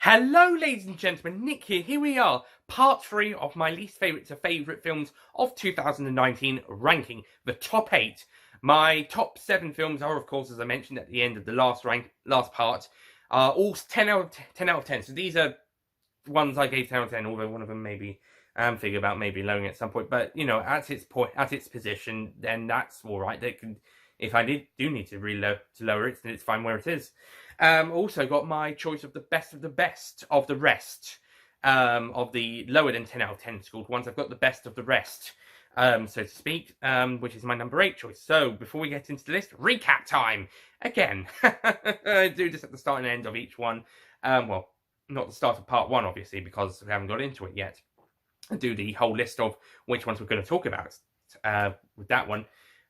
Hello, ladies and gentlemen, Nick here. Here we are, part 3 of my least favourite to favourite films of 2019, ranking the top 8. My top 7 films are, of course, as I mentioned at the end of the last part, are all 10 out of 10. So these are ones I gave 10 out of 10, although one of them maybe figure about maybe lowering at some point. But, you know, at its point, at its position, then that's alright. They can, if I do need to lower it, then it's fine where it is. Also got my choice of the best of the rest of the lower than 10 out of 10 scored ones. I've got the best of the rest, so to speak, which is my number 8 choice. So before we get into the list, recap time again. I do this at the start and end of each one. Well, not the start of part 1, obviously, because we haven't got into it yet. I do the whole list of which ones we're going to talk about with that one.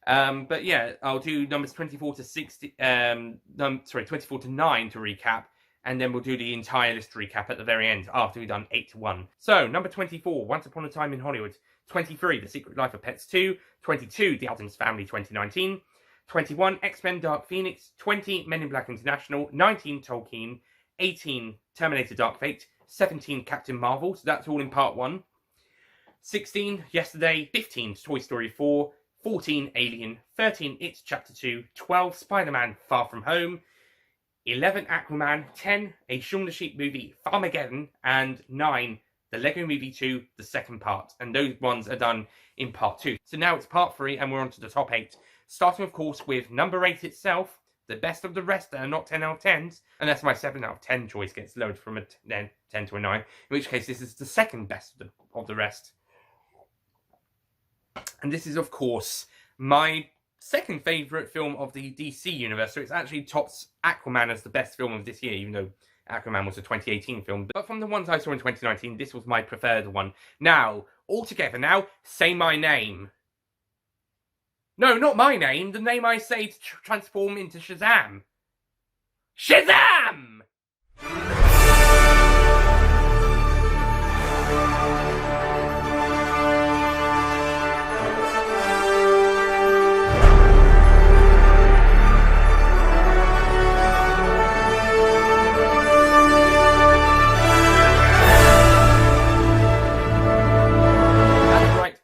But yeah, I'll do numbers 24 to 24 to 9 to recap, and then we'll do the entire list recap at the very end after we've done 8 to 1. So, number 24, Once Upon a Time in Hollywood. 23, The Secret Life of Pets 2. 22, The Addams Family 2019. 21, X-Men Dark Phoenix. 20, Men in Black International. 19, Tolkien. 18, Terminator Dark Fate. 17, Captain Marvel. So that's all in part 1. 16, Yesterday. 15, Toy Story 4. 14, Alien. 13, It's Chapter 2. 12, Spider-Man Far From Home. 11, Aquaman. 10, A Shaun the Sheep movie, Farmageddon. And 9, The Lego Movie 2, the second part. And those ones are done in part 2. So now it's part 3 and we're on to the top 8. Starting, of course, with number 8 itself. The best of the rest that are not 10 out of 10s. Unless my 7 out of 10 choice gets lowered from a 10 to a 9. In which case, this is the second best of the rest. And this is, of course, my second favourite film of the DC universe. So it's actually tops Aquaman as the best film of this year, even though Aquaman was a 2018 film. But from the ones I saw in 2019, this was my preferred one. Now, all together now, say my name. No, not my name. The name I say to transform into Shazam. Shazam!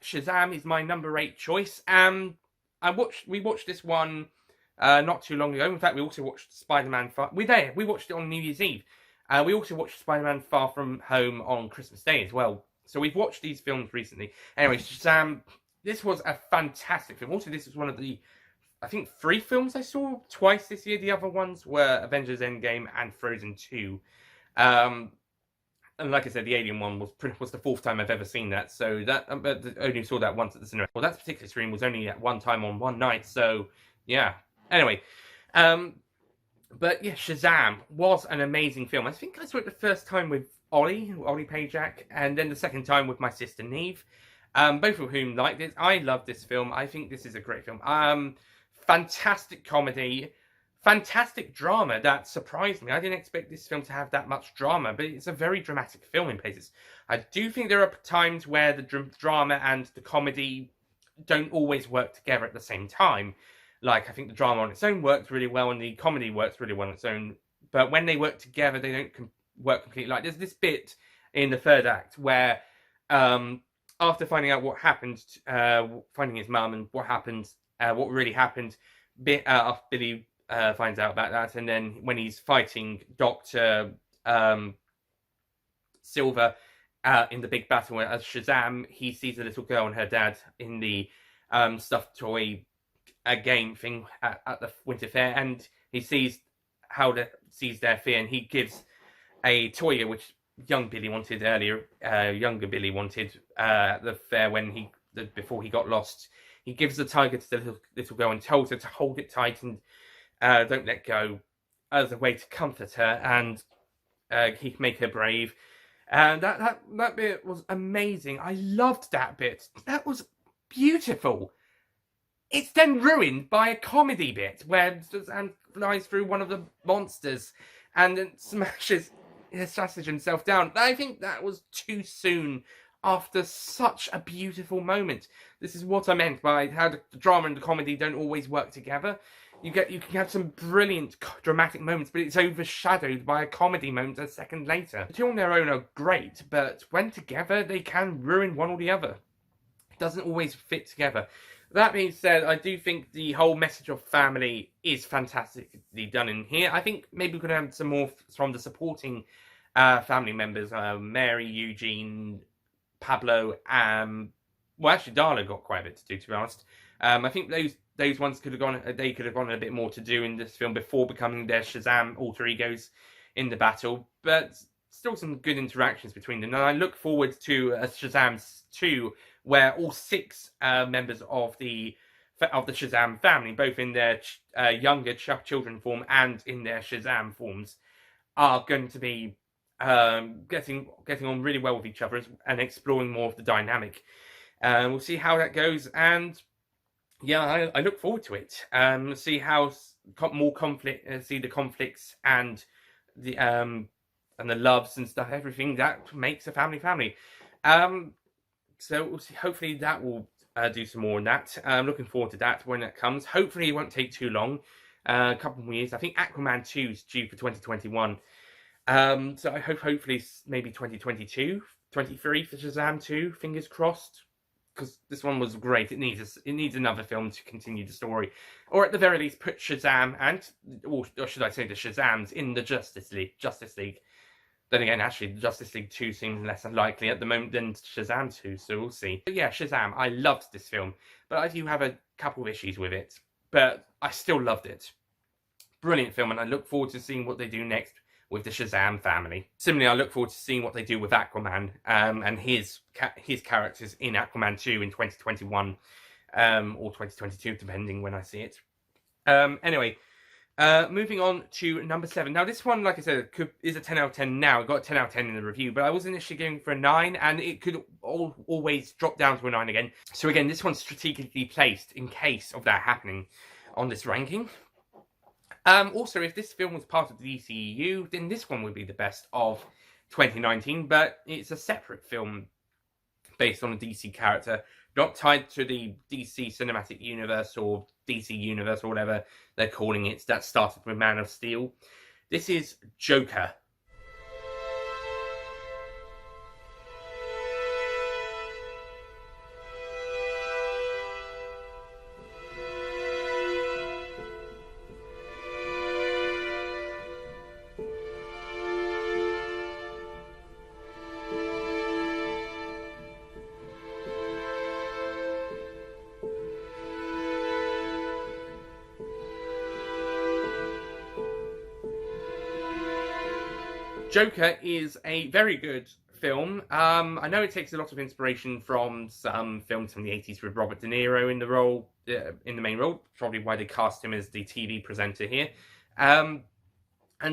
Shazam is my number 8 choice. We watched this one not too long ago. In fact, we also watched Spider-Man Far. We watched it on New Year's Eve. We also watched Spider-Man Far From Home on Christmas Day as well. So we've watched these films recently. Anyway, Shazam. This was a fantastic film. Also, this was one of the, I think, 3 films I saw twice this year. The other ones were Avengers Endgame and Frozen 2. And like I said, the Alien one was the 4th time I've ever seen that. So that only saw that once at the cinema. Well, that particular stream was only at one time on one night. So yeah. Anyway, but yeah, Shazam was an amazing film. I think I saw it the first time with Ollie Pajak, and then the second time with my sister Neve. Both of whom liked it. I love this film. I think this is a great film. Fantastic comedy. Fantastic drama that surprised me. I didn't expect this film to have that much drama, but it's a very dramatic film in places. I do think there are times where the drama and the comedy don't always work together at the same time. Like, I think the drama on its own works really well and the comedy works really well on its own. But when they work together, they don't work completely. Like, there's this bit in the 3rd act where, after finding out what happened, finding his mum and what really happened, Billy finds out about that, and then when he's fighting Dr. Silver in the big battle as Shazam, he sees a little girl and her dad in the stuffed toy game thing at the Winter Fair, and he sees their fear, and he gives a toy which younger Billy wanted at the fair before he got lost. He gives the tiger to the little girl and tells her to hold it tight and don't let go, as a way to comfort her and make her brave. And that bit was amazing. I loved that bit. That was beautiful. It's then ruined by a comedy bit where Shazam flies through one of the monsters and then smashes himself down. I think that was too soon after such a beautiful moment. This is what I meant by how the drama and the comedy don't always work together. You can have some brilliant dramatic moments, but it's overshadowed by a comedy moment a second later. The two on their own are great, but when together, they can ruin one or the other. It doesn't always fit together. That being said, I do think the whole message of family is fantastically done in here. I think maybe we could have some more from the supporting family members, Mary, Eugene, Pablo, well, actually, Darla got quite a bit to do, to be honest. I think those ones could have gone. They could have gone a bit more to do in this film before becoming their Shazam alter egos in the battle. But still, some good interactions between them. And I look forward to Shazam 2, where all 6 members of the Shazam family, both in their younger children form and in their Shazam forms, are going to be getting on really well with each other and exploring more of the dynamic. We'll see how that goes, and yeah, I look forward to it. See how more conflict, see the conflicts and the loves and stuff, everything that makes a family. So we'll see. Hopefully that will do some more on that. I'm looking forward to that when it comes. Hopefully it won't take too long. A couple more years. I think Aquaman 2 is due for 2021. So I hope hopefully maybe 2022, 23 for Shazam 2. Fingers crossed. Because this one was great. It needs another film to continue the story, or at the very least put Shazam or should I say the Shazams in the Justice League. Then again, actually, Justice League 2 seems less likely at the moment than Shazam 2, so we'll see. But yeah, Shazam, I loved this film, but I do have a couple of issues with it, but I still loved it. Brilliant film, and I look forward to seeing what they do next with the Shazam family. Similarly, I look forward to seeing what they do with Aquaman and his characters in Aquaman 2 in 2021 or 2022, depending when I see it. Anyway, moving on to number 7. Now, this one, like I said, is a 10 out of 10 now. It got a 10 out of 10 in the review, but I was initially going for a 9, and it could always drop down to a 9 again. So again, this one's strategically placed in case of that happening on this ranking. Also, if this film was part of the DCEU, then this one would be the best of 2019, but it's a separate film based on a DC character, not tied to the DC Cinematic Universe or DC Universe or whatever they're calling it, that started with Man of Steel. This is Joker. Joker is a very good film. I know it takes a lot of inspiration from some films from the 80s with Robert De Niro in the main role, probably why they cast him as the TV presenter here. And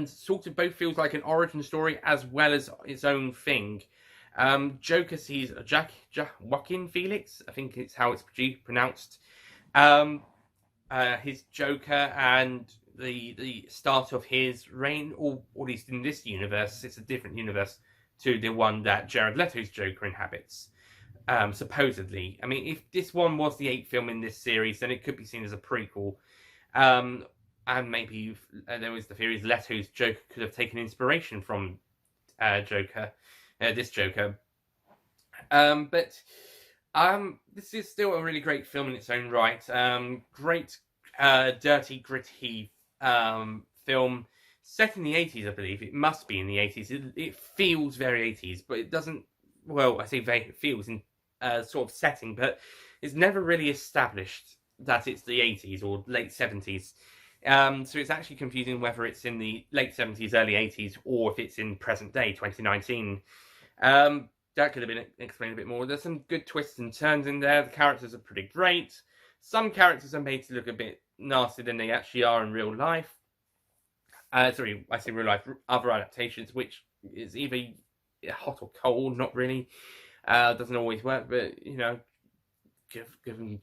sort of both feels like an origin story as well as its own thing. Joker sees Joaquin Phoenix, I think it's how it's pronounced, his Joker and the start of his reign, or at least in this universe, it's a different universe to the one that Jared Leto's Joker inhabits, supposedly. I mean, if this one was the 8th film in this series, then it could be seen as a prequel. And maybe there was the theory Leto's Joker could have taken inspiration from this Joker. But this is still a really great film in its own right. Great, dirty, gritty film set in the 80s, I believe. It must be in the 80s. It feels very 80s, but it doesn't. Well, I say it feels in sort of setting, but it's never really established that it's the 80s or late 70s. So it's actually confusing whether it's in the late 70s, early 80s, or if it's in present day, 2019. That could have been explained a bit more. There's some good twists and turns in there. The characters are pretty great. Some characters are made to look a bit nastier than they actually are in real life. Sorry, I say real life. Other adaptations, which is either hot or cold, not really. Doesn't always work, but, you know, give them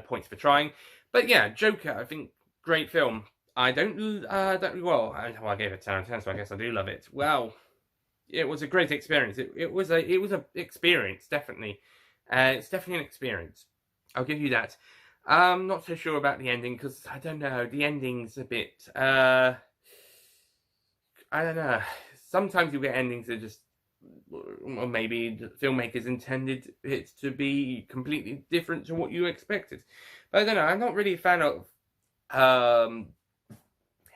points for trying. But yeah, Joker, I think, great film. I gave it 10 out of 10, so I guess I do love it. Well, it was a great experience. It was a experience, definitely. It's definitely an experience. I'll give you that. I'm not so sure about the ending because I don't know. The ending's a bit. I don't know. Sometimes you get endings that just, or maybe the filmmakers intended it to be completely different to what you expected. But I don't know. I'm not really a fan of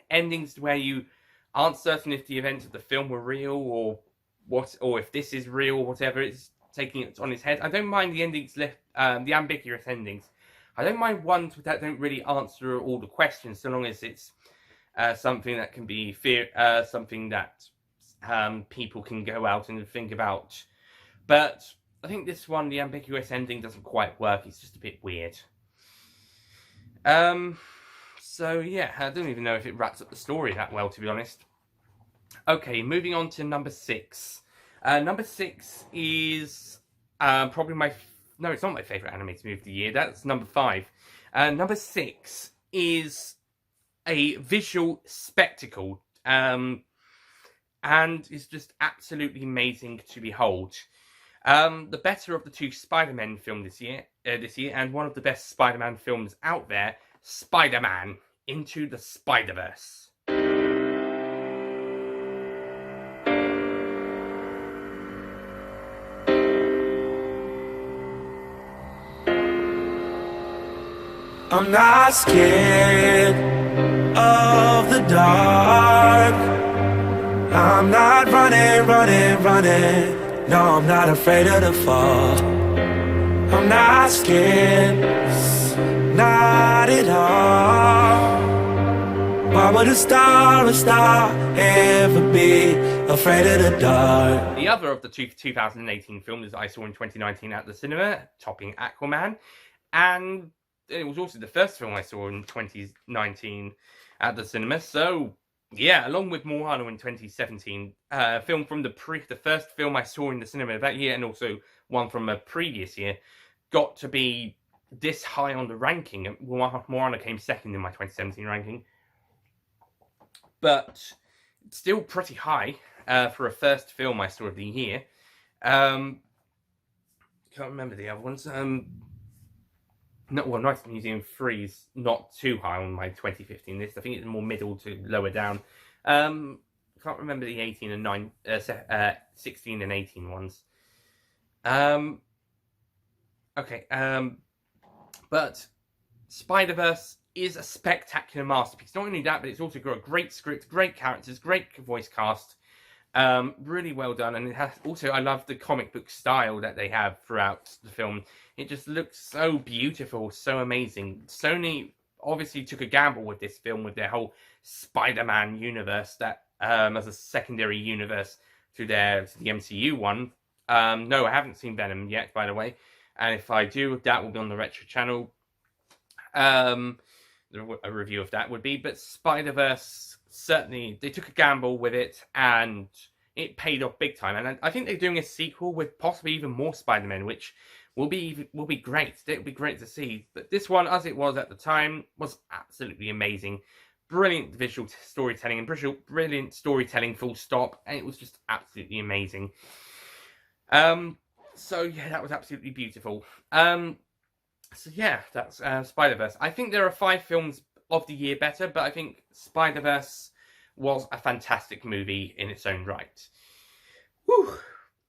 endings where you aren't certain if the events of the film were real or what, or if this is real or whatever. It's taking it on its head. I don't mind the endings left, the ambiguous endings. I don't mind ones that don't really answer all the questions, so long as it's something that can be something that people can go out and think about. But I think this one, the ambiguous ending, doesn't quite work. It's just a bit weird. So yeah, I don't even know if it wraps up the story that well, to be honest. Okay, moving on to number 6. Number 6 is probably no, it's not my favourite animated movie of the year. That's number 5. Number 6 is a visual spectacle, and is just absolutely amazing to behold. The better of the 2 Spider-Man films this year, and one of the best Spider-Man films out there, Spider-Man Into the Spider-Verse. I'm not scared of the dark. I'm not running. No, I'm not afraid of the fall. I'm not scared, not at all. Why would a star ever be afraid of the dark? The other of the 2018 films that I saw in 2019 at the cinema, topping Aquaman, and it was also the first film I saw in 2019 at the cinema. So yeah, along with Moana in 2017, film from the first film I saw in the cinema that year, and also one from a previous year, got to be this high on the ranking. Moana came second in my 2017 ranking, but still pretty high for a first film I saw of the year. Can't remember the other ones. Night Museum 3 is not too high on my 2015 list. I think it's more middle to lower down. Can't remember the 16 and 18 ones. Okay. But Spider-Verse is a spectacular masterpiece. Not only that, but it's also got a great script, great characters, great voice cast. Really well done, and it has also, I love the comic book style that they have throughout the film. It just looks so beautiful, so amazing. Sony obviously took a gamble with this film, with their whole Spider-Man universe, that as a secondary universe to the MCU one. No, I haven't seen Venom yet, by the way, and if I do, that will be on the Retro channel. A review of that would be, but Spider-Verse, certainly they took a gamble with it, and it paid off big time. And I think they're doing a sequel with possibly even more Spider-Man, which will be great. It'll be great to see. But this one, as it was at the time, was absolutely amazing. Brilliant visual storytelling and brilliant storytelling, full stop. And it was just absolutely amazing. So yeah, that was absolutely beautiful. So yeah, that's Spider-Verse. I think there are 5 films of the year better, but I think Spider-Verse was a fantastic movie in its own right. Whew.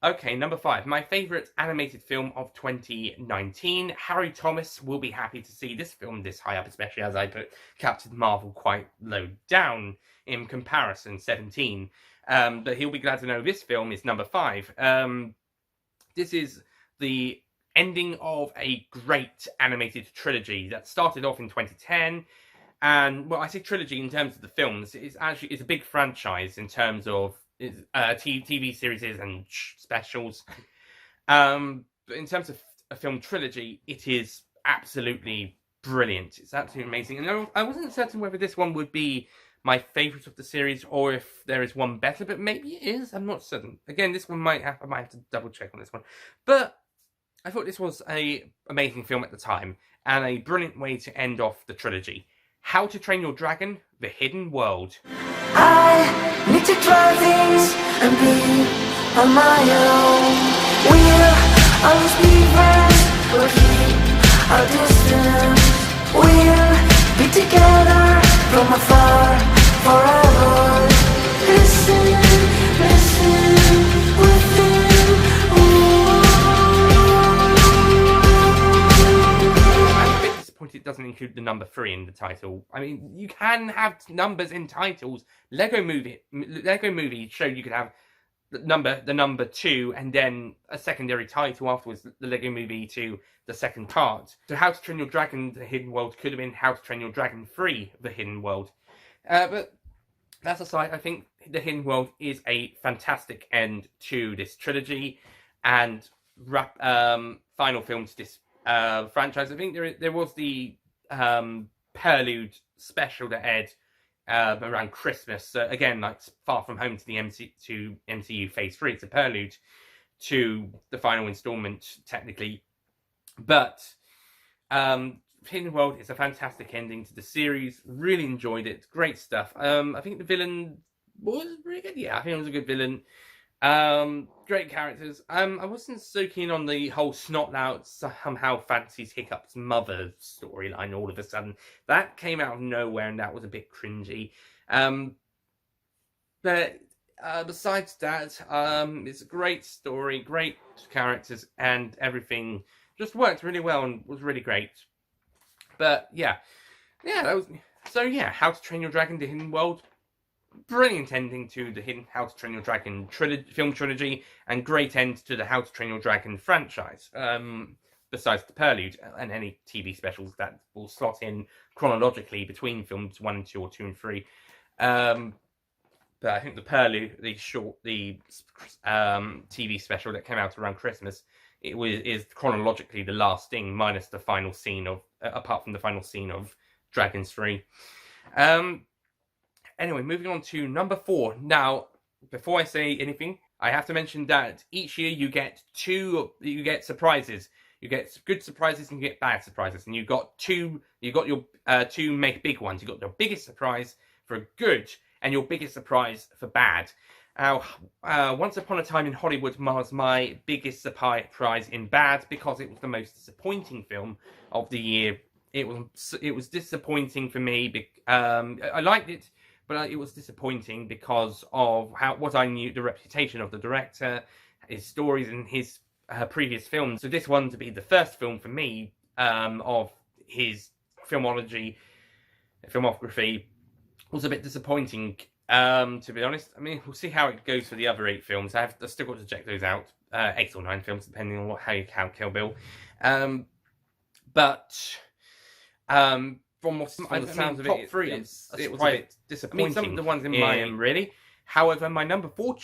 Okay, number 5. My favourite animated film of 2019. Harry Thomas will be happy to see this film this high up, especially as I put Captain Marvel quite low down in comparison, 17. But he'll be glad to know this film is number 5. This is the ending of a great animated trilogy that started off in 2010. And, well, I say trilogy in terms of the films. It's a big franchise in terms of TV series and specials. But in terms of a film trilogy, it is absolutely brilliant. It's absolutely amazing. And I wasn't certain whether this one would be my favourite of the series or if there is one better, but maybe it is. I'm not certain. Again, this one I might have to double check on this one. But I thought this was an amazing film at the time and a brilliant way to end off the trilogy. How to Train Your Dragon: The Hidden World. I need to try things and be on my own. We'll always be friends, but keep our distance. We'll be together from afar forever. Listen, listen within. I'm a bit disappointed it doesn't include the number 3 in the title. I mean, you can have numbers in titles. Lego Movie showed you could have the number 2 and then a secondary title afterwards, the Lego Movie 2, the second part. So How to Train Your Dragon, The Hidden World could have been How to Train Your Dragon 3, The Hidden World. But that's aside, I think The Hidden World is a fantastic end to this trilogy and final film to this franchise. I think there was the Prelude special that aired around Christmas. So again, like Far From Home to the MCU Phase 3. It's a prelude to the final installment, technically. But Hidden World is a fantastic ending to the series. Really enjoyed it. Great stuff. I think the villain was really good. Yeah, I think it was a good villain. Great characters. I wasn't so keen on the whole Snotlout somehow fancies Hiccup's mother storyline all of a sudden. That came out of nowhere and that was a bit cringy. But besides that, it's a great story, great characters, and everything just worked really well and was really great. But yeah, that was... So yeah, How to Train Your Dragon, The Hidden World. Brilliant ending to the How to Train Your Dragon film trilogy, and great end to the How to Train Your Dragon franchise. Besides the prelude and any TV specials that will slot in chronologically between films 1 and 2 or 2 and 3. But I think the prelude, the TV special that came out around Christmas, is chronologically the last thing, minus the final scene of, apart from the final scene of Dragons 3. Anyway, moving on to number 4. Now, before I say anything, I have to mention that each year you get surprises. You get good surprises and you get bad surprises, and you got your two make big ones. You got your biggest surprise for good and your biggest surprise for bad. Now, Once Upon a Time in Hollywood was my biggest surprise in bad because it was the most disappointing film of the year. It was disappointing for me. I liked it, but it was disappointing because of what I knew, the reputation of the director, his stories, and his previous films. So this one to be the first film for me of his filmography was a bit disappointing, to be honest. I mean, we'll see how it goes for the other 8 films. I've still got to check those out. 8 or 9 films, depending on how you count Kill Bill. From the sounds of it, top 3, it was a bit disappointing. I mean, some of the ones in mine, really. However, my number 4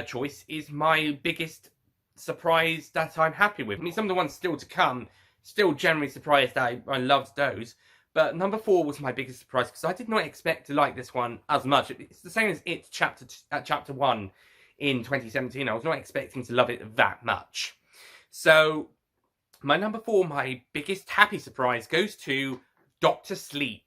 choice is my biggest surprise that I'm happy with. I mean, some of the ones still to come, still generally surprised that I loved those. But number 4 was my biggest surprise because I did not expect to like this one as much. It's the same as It Chapter 1 in 2017. I was not expecting to love it that much. So, my number 4, my biggest happy surprise, goes to Doctor Sleep.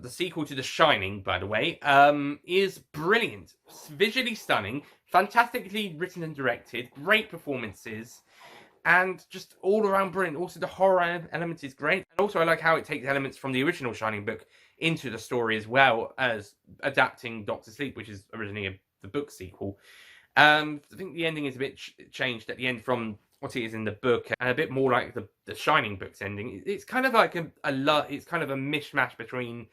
The sequel to The Shining, by the way, is brilliant. Visually stunning, fantastically written and directed, great performances, and just all around brilliant. Also, the horror element is great. And also, I like how it takes elements from the original Shining book into the story, as well as adapting Doctor Sleep, which is originally the book sequel. I think the ending is a bit changed at the end from what it is in the book, and a bit more like the Shining book's ending. It's kind of like it's kind of a mishmash between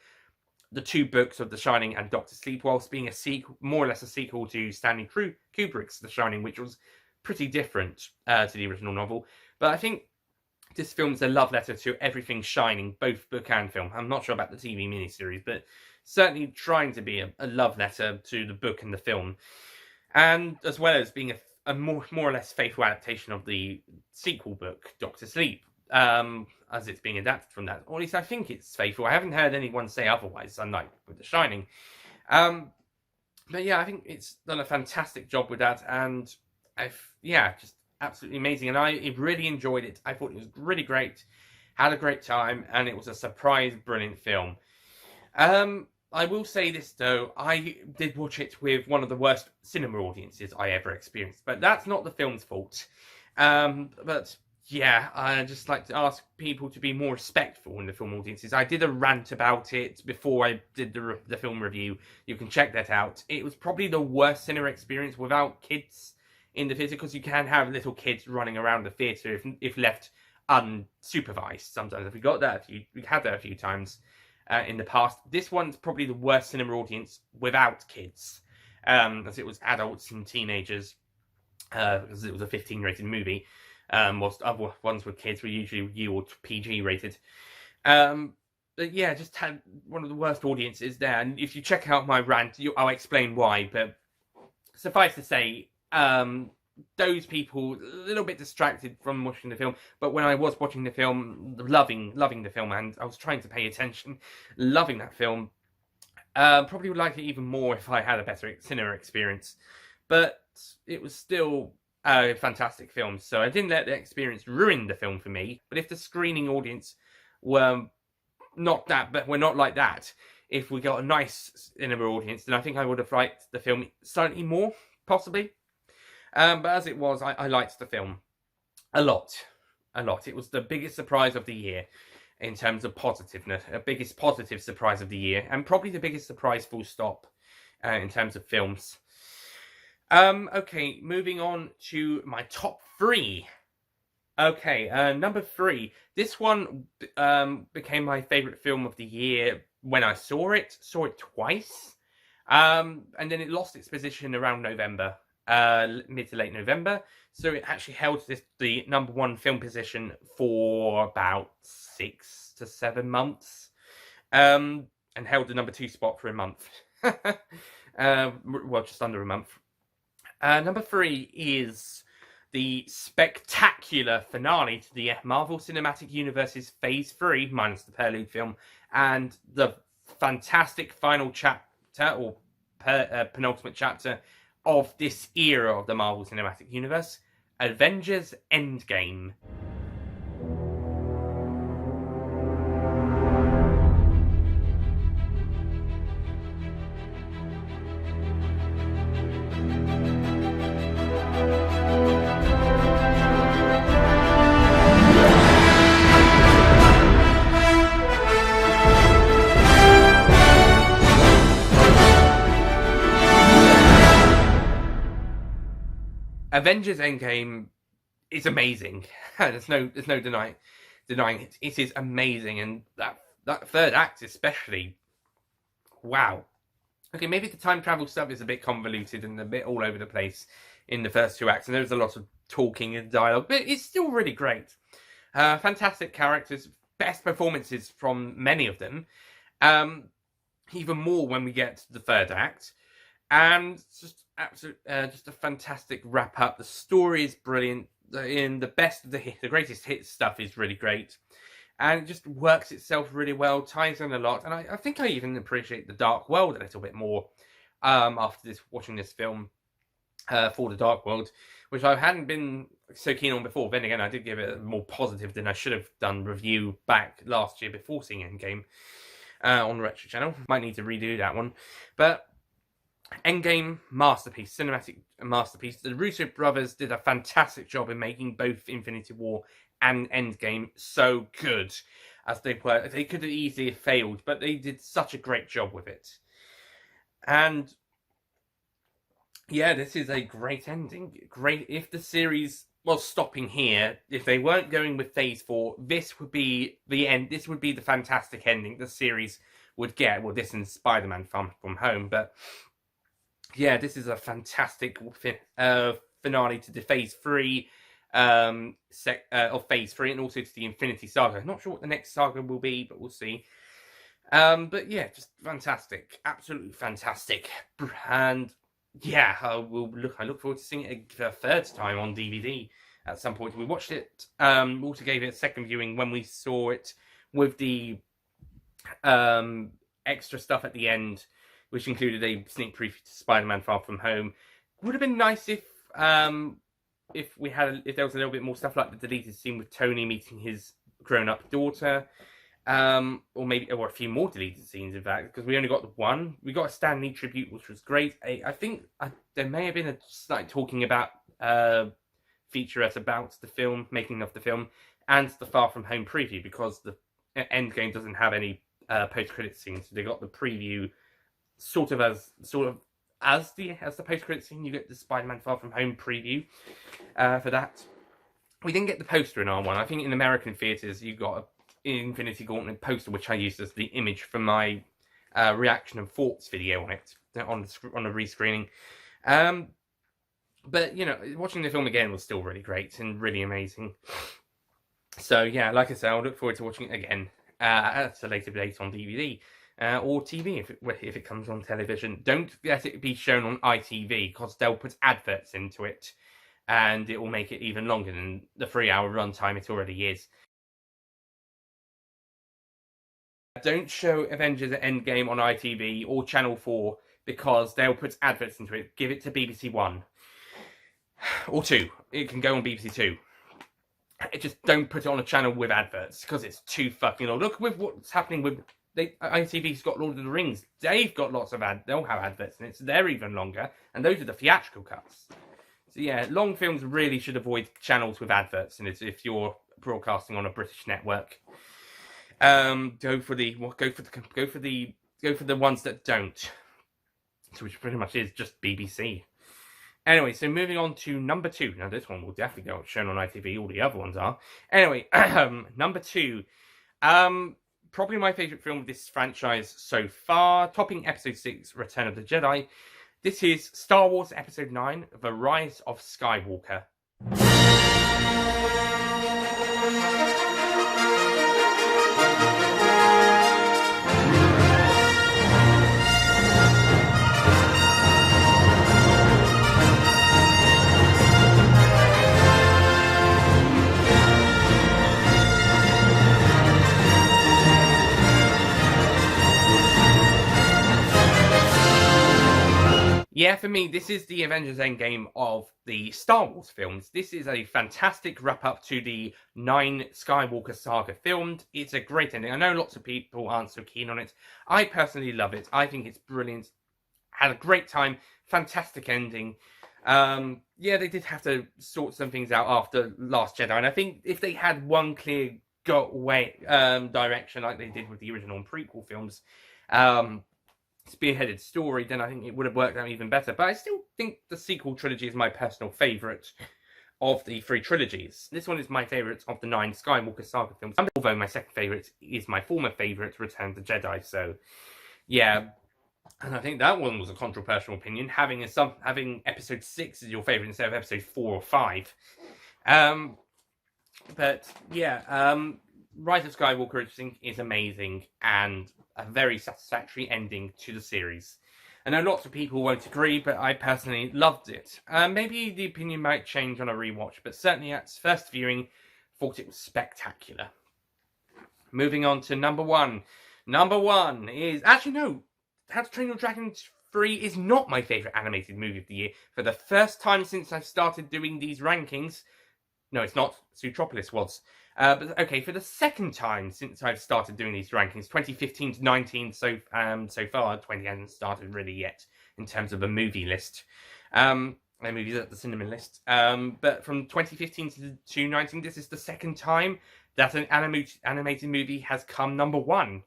the 2 books of The Shining and Doctor Sleep, whilst being more or less a sequel to Stanley Kubrick's The Shining, which was pretty different to the original novel. But I think this film's a love letter to everything Shining, both book and film. I'm not sure about the TV miniseries, but certainly trying to be a love letter to the book and the film, and as well as being a more or less faithful adaptation of the sequel book, Doctor Sleep, as it's being adapted from that. Or at least I think it's faithful. I haven't heard anyone say otherwise, unlike with The Shining. But yeah, I think it's done a fantastic job with that, and just absolutely amazing, and I really enjoyed it. I thought it was really great, had a great time, and it was a surprise, brilliant film. I will say this though, I did watch it with one of the worst cinema audiences I ever experienced, but that's not the film's fault. But yeah, I just like to ask people to be more respectful in the film audiences. I did a rant about it before I did the film review. You can check that out. It was probably the worst cinema experience without kids in the theatre, because you can have little kids running around the theatre if left unsupervised. Sometimes we had that a few times in the past. This one's probably the worst cinema audience without kids, as it was adults and teenagers, because it was a 15 rated movie, whilst other ones with kids were usually U or PG rated. But yeah, just had one of the worst audiences there, and if you check out my rant, I'll explain why. But suffice to say, those people a little bit distracted from watching the film, but when I was watching the film, loving the film, and I was trying to pay attention, loving that film, probably would like it even more if I had a better cinema experience. But it was still a fantastic film, so I didn't let the experience ruin the film for me. But if the screening audience were not that, but we're not like that, if we got a nice cinema audience, then I think I would have liked the film slightly more, possibly. But as it was, I liked the film a lot. It was the biggest surprise of the year in terms of positiveness, the biggest positive surprise of the year, and probably the biggest surprise full stop in terms of films. Okay, moving on to my top 3. Okay, number 3. This one became my favourite film of the year when I saw it. Saw it twice. And then it lost its position around November. Mid to late November, so it actually held the number 1 film position for about 6 to 7 months, and held the number 2 spot for a month. Well, just under a month. Number 3 is the spectacular finale to the Marvel Cinematic Universe's Phase 3, minus the Prelude film, and the fantastic final chapter, or penultimate chapter, of this era of the Marvel Cinematic Universe, Avengers Endgame. Avengers Endgame is amazing. there's no denying it. It is amazing, and that third act especially. Wow. Okay, maybe the time travel stuff is a bit convoluted and a bit all over the place in the first 2 acts, and there's a lot of talking and dialogue, but it's still really great. Fantastic characters, best performances from many of them. Even more when we get to the third act. And just a fantastic wrap up. The story is brilliant. The greatest hits stuff is really great, and it just works itself really well. Ties in a lot, and I think I even appreciate the Dark World a little bit more after watching this film for the Dark World, which I hadn't been so keen on before. Then again, I did give it a more positive than I should have done review back last year before seeing Endgame on the Retro Channel. Might need to redo that one, but. Endgame, masterpiece, cinematic masterpiece. The Russo brothers did a fantastic job in making both Infinity War and Endgame so good as they were. They could have easily failed, but they did such a great job with it. And yeah, this is a great ending. Great. If the series was stopping here, if they weren't going with Phase 4, this would be the end. This would be the fantastic ending the series would get. Well, this and Spider-Man Far From Home, but yeah, this is a fantastic finale to the Phase 3 of Phase 3, and also to the Infinity Saga. I'm not sure what the next saga will be, but we'll see. But yeah, just fantastic, absolutely fantastic, and yeah, I look forward to seeing it for a third time on DVD at some point. We watched it. We also gave it a second viewing when we saw it with the extra stuff at the end, which included a sneak preview to Spider-Man Far From Home. Would have been nice if if there was a little bit more stuff like the deleted scene with Tony meeting his grown-up daughter, or a few more deleted scenes, in fact, because we only got the one. We got a Stan Lee tribute, which was great. I think there may have been a slight talking about featurette about the film, making of the film, and the Far From Home preview, because the Endgame doesn't have any post-credit scenes. So they got the preview sort of as the post-credit scene. You get the Spider-Man Far From Home preview for that. We didn't get the poster in R1. I think in American theatres you got an Infinity Gauntlet poster, which I used as the image for my reaction and thoughts video on it on the rescreening. But you know, watching the film again was still really great and really amazing. So yeah, like I said, I'll look forward to watching it again at a later date on DVD or TV if it comes on television. Don't let it be shown on ITV, because they'll put adverts into it, and it will make it even longer than the 3-hour runtime it already is. Don't show Avengers Endgame on ITV or Channel 4, because they'll put adverts into it. Give it to BBC One or 2. It can go on BBC 2. Just don't put it on a channel with adverts, because it's too fucking long. Look with what's happening with ITV's got Lord of the Rings. They've got lots of they'll have adverts in it, so they're even longer, and those are the theatrical cuts. So yeah, long films really should avoid channels with adverts in it if you're broadcasting on a British network. Go for the ones that don't, which pretty much is just BBC. Anyway, so moving on to number 2. Now this one will definitely go shown on ITV. All the other ones are. Anyway, number 2. Probably my favourite film of this franchise so far, topping Episode 6, Return of the Jedi. This is Star Wars Episode 9, The Rise of Skywalker. Yeah, for me, this is the Avengers Endgame of the Star Wars films. This is a fantastic wrap-up to the 9 Skywalker saga filmed. It's a great ending. I know lots of people aren't so keen on it. I personally love it. I think it's brilliant. Had a great time. Fantastic ending. Yeah, they did have to sort some things out after Last Jedi. And I think if they had one clear direction like they did with the original and prequel films, spearheaded story, then I think it would have worked out even better. But I still think the sequel trilogy is my personal favourite of the 3 trilogies. This one is my favourite of the 9 Skywalker saga films, although my second favourite is my former favourite, Return of the Jedi. So yeah, and I think that one was a controversial opinion, having Episode 6 as your favourite instead of Episode 4 or 5. But yeah, Rise of Skywalker, I think, is amazing and a very satisfactory ending to the series. I know lots of people won't agree, but I personally loved it. Maybe the opinion might change on a rewatch, but certainly at first viewing, thought it was spectacular. Moving on to number 1. Number 1 is... Actually, no. How to Train Your Dragon 3 is not my favourite animated movie of the year. For the first time since I've started doing these rankings... No, it's not. Zootropolis was. But okay, for the second time since I've started doing these rankings, 2015 to 19 so far, 20 hasn't started really yet in terms of a movie list. Movies at the cinema list. But from 2015 to 19, this is the second time that an animated movie has come number 1.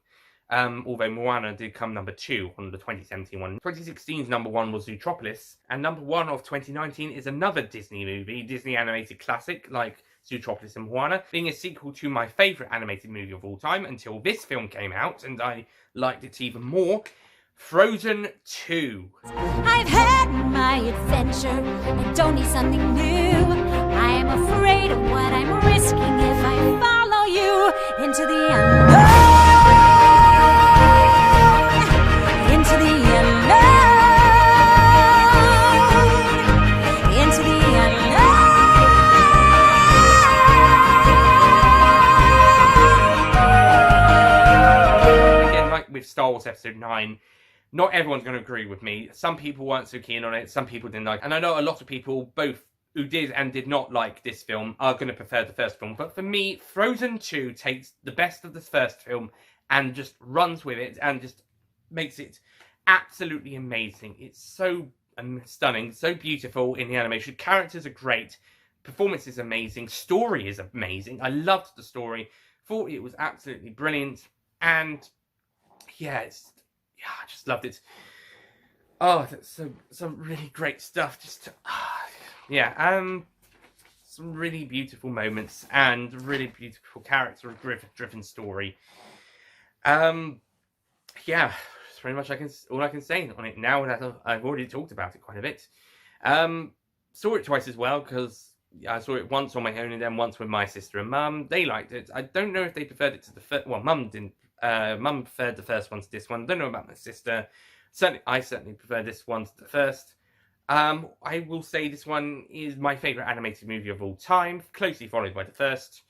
Although Moana did come number 2 on the 2017 one. 2016's number 1 was Zootropolis, and number 1 of 2019 is another Disney movie, Disney animated classic like Zootropolis and Moana, being a sequel to my favourite animated movie of all time until this film came out, and I liked it even more, Frozen 2. I've had my adventure, I don't need something new. I am afraid of what I'm risking if I follow you into the unknown. Into the unknown. Into the unknown. Again, like with Star Wars Episode 9, not everyone's going to agree with me. Some people weren't so keen on it, some people didn't like it. And I know a lot of people, both who did and did not like this film are going to prefer the first film. But for me, Frozen 2 takes the best of the first film and just runs with it and just makes it absolutely amazing. It's so stunning, so beautiful in the animation. Characters are great. Performance is amazing. Story is amazing. I loved the story. Thought it was absolutely brilliant. And yeah, I just loved it. Oh, that's some really great stuff. Just some really beautiful moments and really beautiful character-driven story. Yeah, that's pretty much all I can say on it now that I've already talked about it quite a bit. Saw it twice as well because I saw it once on my own and then once with my sister and mum. They liked it. I don't know if they preferred it to the first. Well, mum didn't. Mum preferred the first one to this one. Don't know about my sister. I certainly prefer this one to the first. I will say this one is my favourite animated movie of all time, closely followed by the first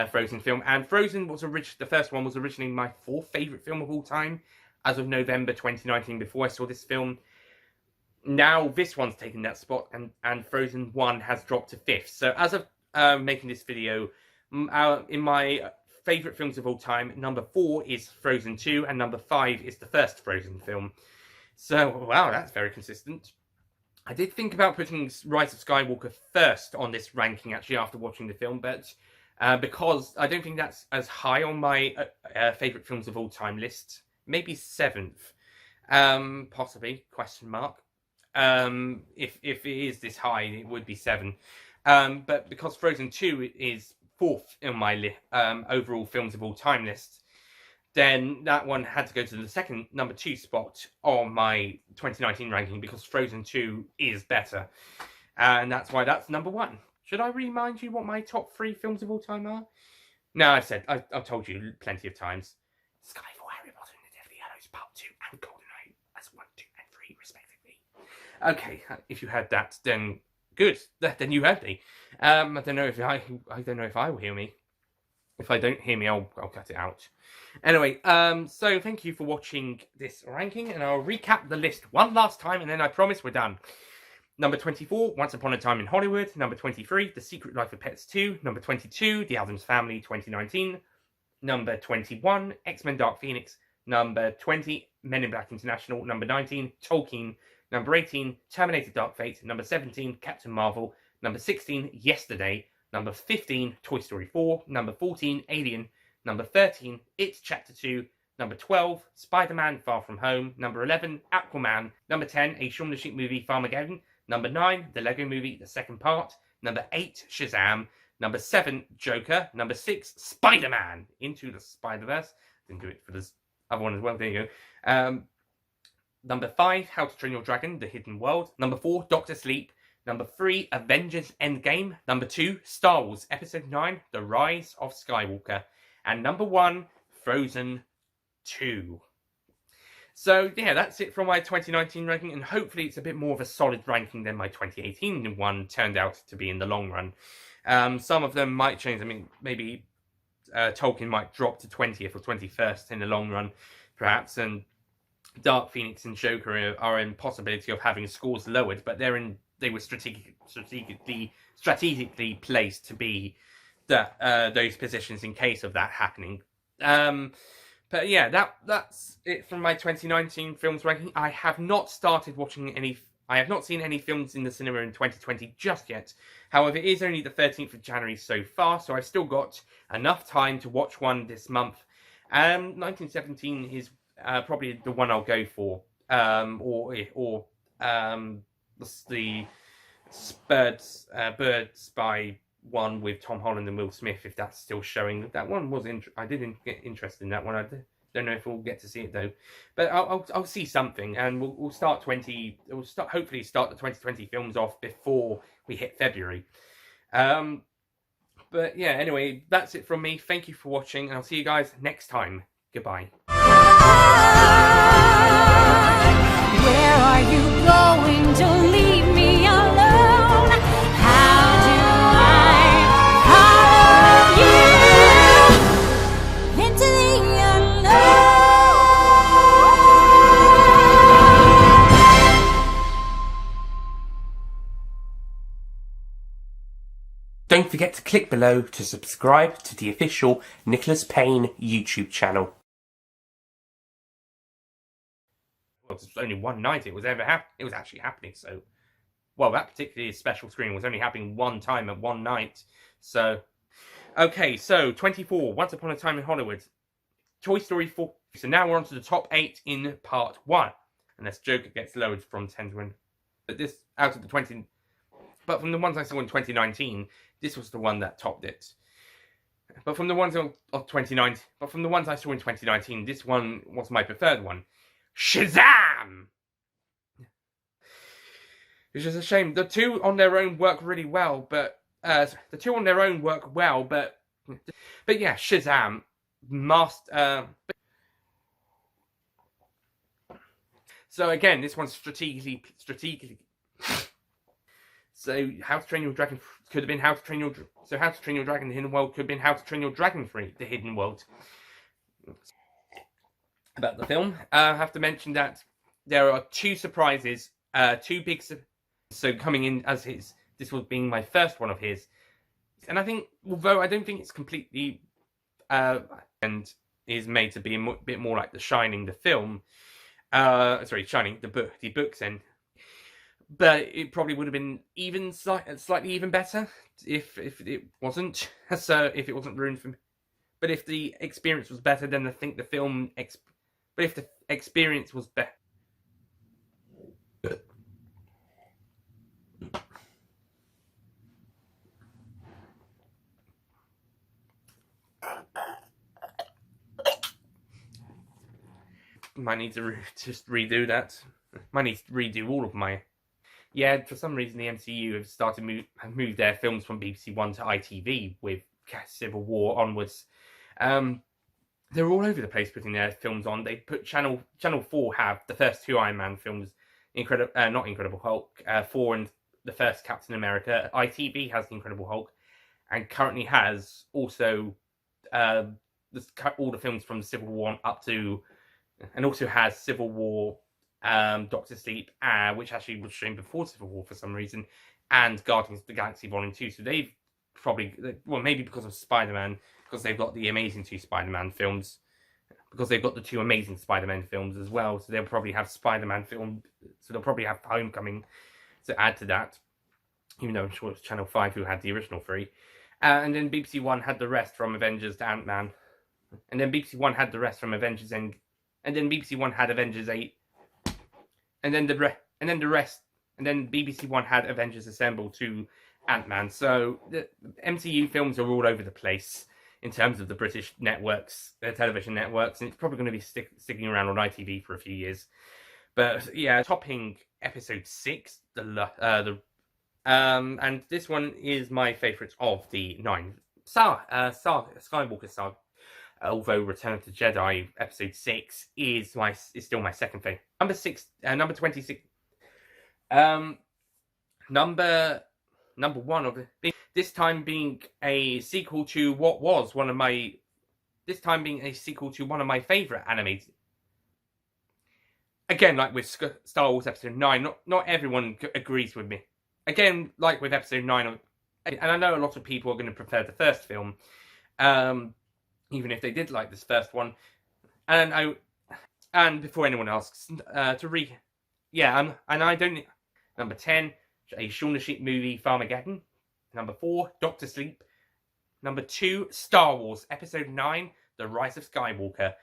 Frozen film. And Frozen was the first one was originally my fourth favourite film of all time, as of November 2019, before I saw this film. Now this one's taken that spot, and Frozen 1 has dropped to fifth. So as of making this video, in my favourite films of all time, number 4 is Frozen 2, and number 5 is the first Frozen film. So, wow, that's very consistent. I did think about putting Rise of Skywalker first on this ranking, actually, after watching the film, but because I don't think that's as high on my favourite films of all time list. Maybe 7th, possibly, question mark. If it is this high, it would be 7. But because Frozen 2 is 4th in my overall films of all time list, then that one had to go to the number 2 spot on my 2019 ranking because Frozen 2 is better. And that's why that's number 1. Should I remind you what my top 3 films of all time are? No, I've told you plenty of times. Skyfall, Harry Potter and the Deathly Hallows Part 2 and GoldenEye as 1, 2 and 3 respectively. Okay, if you heard that, then good. Then you heard me. I don't know if I will hear me. If I don't hear me, I'll cut it out. Anyway, so thank you for watching this ranking, and I'll recap the list one last time, and then I promise we're done. Number 24, Once Upon a Time in Hollywood. Number 23, The Secret Life of Pets 2. Number 22, The Addams Family 2019. Number 21, X-Men Dark Phoenix. Number 20, Men in Black International. Number 19, Tolkien. Number 18, Terminator Dark Fate. Number 17, Captain Marvel. Number 16, Yesterday. Number 15, Toy Story 4. Number 14, Alien. Number 13, It Chapter 2. Number 12, Spider-Man Far From Home. Number 11, Aquaman. Number 10, A Shaun the Sheep Movie, Farmageddon. Number 9, The Lego Movie, the second part. Number 8, Shazam. Number 7, Joker. Number 6, Spider-Man Into the Spider-Verse. Didn't do it for this other one as well. There you go. Number 5, How to Train Your Dragon, The Hidden World. Number 4, Doctor Sleep. Number 3, Avengers Endgame. Number 2, Star Wars Episode 9, The Rise of Skywalker. And number 1, Frozen 2. So, yeah, that's it from my 2019 ranking, and hopefully it's a bit more of a solid ranking than my 2018 one turned out to be in the long run. Some of them might change. I mean, maybe Tolkien might drop to 20th or 21st in the long run, perhaps, and Dark Phoenix and Joker are in possibility of having scores lowered, but they were strategically placed to be those positions in case of that happening. But yeah, that's it from my 2019 films ranking. I have not started watching I have not seen any films in the cinema in 2020 just yet. However, it is only the 13th of January so far, so I've still got enough time to watch one this month. 1917 is probably the one I'll go for, or the Birds by one with Tom Holland and Will Smith, if that's still showing. That one was I didn't get interested in that one. I don't know if we'll get to see it though, but I'll see something, and we'll hopefully start the 2020 films off before we hit February. But yeah, anyway, that's it from me. Thank you for watching, and I'll see you guys next time. Goodbye. Where are you going to leave me alone? How do I follow you into the unknown? Don't forget to click below to subscribe to the official Nicholas Payne YouTube channel. Well, it's only one night it was actually happening, so... Well, that particularly special screening was only happening one time at one night, so... Okay, so 24, Once Upon a Time in Hollywood. Toy Story 4. So now we're on to the top 8 in part 1. Unless Joker gets lowered from 10 to 1. But this, out of the 20... But from the ones I saw in 2019, this was the one that topped it. But from the ones of 2019... But from the ones I saw in 2019, this one was my preferred one. Shazam! Which is a shame. The two on their own work really well, but... yeah, Shazam. So again, this one's strategically. So How to Train Your Dragon could have been How to Train Your. So How to Train Your Dragon: The Hidden World could have been How to Train Your Dragon 3: The Hidden World. About the film, I have to mention that there are two surprises, two big. So coming in as his, this was being my first one of his, and I think, although I don't think it's completely, and is made to be a bit more like The Shining, the film. Shining, the books end. But it probably would have been even slightly even better if it wasn't. So if it wasn't ruined for me. But if the experience was better, then I think the film. But if the experience was better. Might need to just redo that. Might need to redo all of my... Yeah, for some reason the MCU have started moved their films from BBC One to ITV with Civil War onwards. They're all over the place putting their films on. They put Channel 4 have the first two Iron Man films, not Incredible Hulk, 4 and the first Captain America. ITV has the Incredible Hulk, and currently has also all the films from Civil War up to... And also has Civil War, Doctor Sleep, which actually was shown before Civil War for some reason, and Guardians of the Galaxy Volume 2. So they've probably, well, maybe because of Spider-Man, because they've got the Amazing 2 Spider-Man films, because they've got the 2 Amazing Spider-Man films as well. So they'll probably have Spider-Man film, so they'll probably have Homecoming to add to that, even though I'm sure it's Channel 5 who had the original 3. And then BBC One had the rest from Avengers to Ant-Man. And then BBC One had the rest from Avengers and then BBC One had Avengers 8, and then BBC One had Avengers Assemble to Ant-Man. So the MCU films are all over the place in terms of the British networks, their television networks, and it's probably going to be sticking around on ITV for a few years. But yeah, topping episode 6, and this one is my favourite of the 9 Skywalker saga. Although Return of the Jedi episode 6 is still my second favourite. Number 26. Number 1 of it. This time being a sequel to what was one of my. This time being a sequel to one of my favourite animated. Again, like with Star Wars episode 9, not everyone agrees with me. Again, like with episode 9, and I know a lot of people are going to prefer the first film. Even if they did like this first one, and before anyone asks, and I don't. Number 10, a Shaun the Sheep movie, Farmageddon. Number 4, Doctor Sleep. Number 2, Star Wars Episode 9, The Rise of Skywalker.